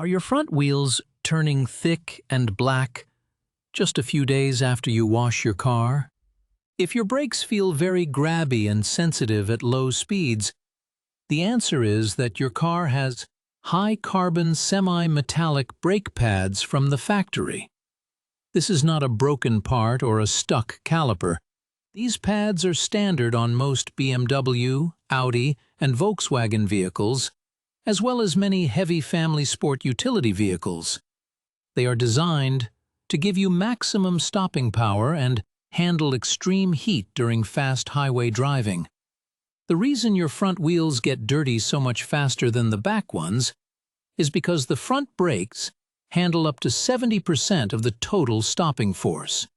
Are your front wheels turning thick and black just a few days after you wash your car? If your brakes feel very grabby and sensitive at low speeds, the answer is that your car has high-carbon semi-metallic brake pads from the factory. This is not a broken part or a stuck caliper. These pads are standard on most BMW, Audi, and Volkswagen vehicles, as well as many heavy family sport utility vehicles. They are designed to give you maximum stopping power and handle extreme heat during fast highway driving. The reason your front wheels get dirty so much faster than the back ones is because the front brakes handle up to 70% of the total stopping force.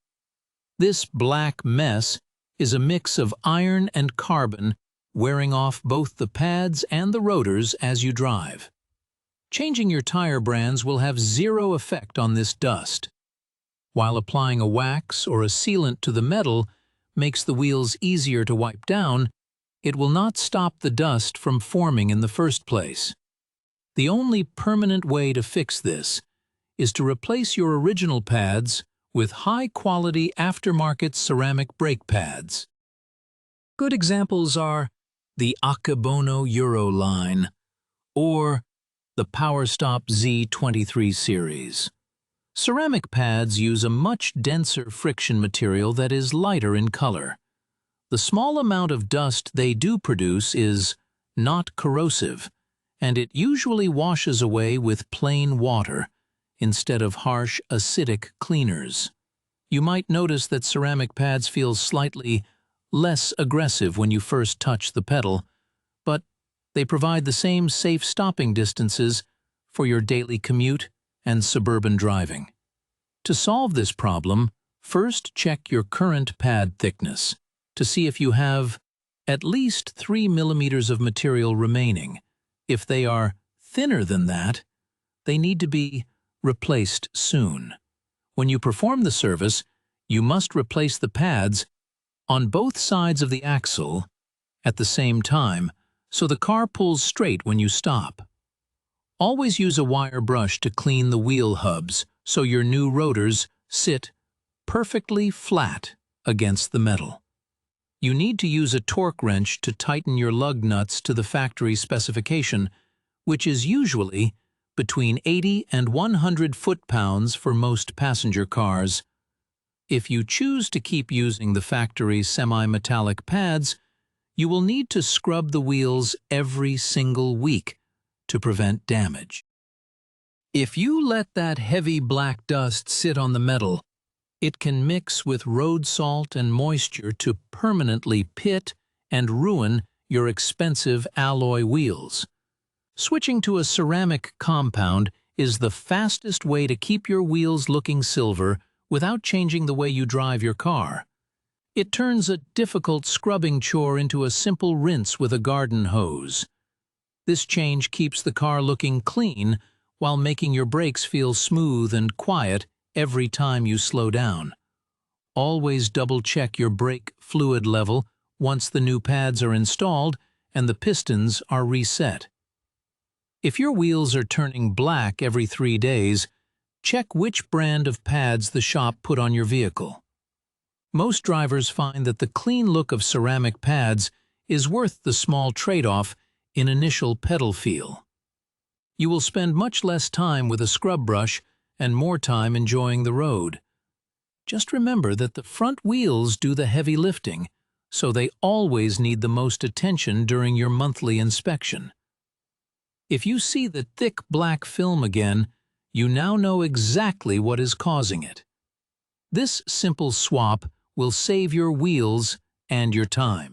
This black mess is a mix of iron and carbon wearing off both the pads and the rotors as you drive. Changing your tire brands will have zero effect on this dust, while applying a wax or a sealant to the metal makes the wheels easier to wipe down. It will not stop the dust from forming in the first place. The only permanent way to fix this is to replace your original pads with high-quality aftermarket ceramic brake pads. Good examples are the Akebono Euro line or the PowerStop Z23 series. Ceramic pads use a much denser friction material that is lighter in color. The small amount of dust they do produce is not corrosive, and it usually washes away with plain water instead of harsh acidic cleaners. You might notice that ceramic pads feel slightly less aggressive when you first touch the pedal, but they provide the same safe stopping distances for your daily commute and suburban driving. To solve this problem, first check your current pad thickness to see if you have at least 3 millimeters of material remaining. If they are thinner than that, they need to be replaced soon. When you perform the service, you must replace the pads on both sides of the axle at the same time so the car pulls straight when you stop. Always use a wire brush to clean the wheel hubs so your new rotors sit perfectly flat against the metal. You need to use a torque wrench to tighten your lug nuts to the factory specification, which is usually between 80 and 100 foot-pounds for most passenger cars. If you choose to keep using the factory semi-metallic pads, you will need to scrub the wheels every single week to prevent damage. If you let that heavy black dust sit on the metal, it can mix with road salt and moisture to permanently pit and ruin your expensive alloy wheels. Switching to a ceramic compound is the fastest way to keep your wheels looking silver without changing the way you drive your car. It turns a difficult scrubbing chore into a simple rinse with a garden hose. This change keeps the car looking clean while making your brakes feel smooth and quiet every time you slow down. Always double-check your brake fluid level once the new pads are installed and the pistons are reset. If your wheels are turning black every 3 days, check which brand of pads the shop put on your vehicle. Most drivers find that the clean look of ceramic pads is worth the small trade-off in initial pedal feel. You will spend much less time with a scrub brush and more time enjoying the road. Just remember that the front wheels do the heavy lifting, so they always need the most attention during your monthly inspection. If you see the thick black film again, you now know exactly what is causing it. This simple swap will save your wheels and your time.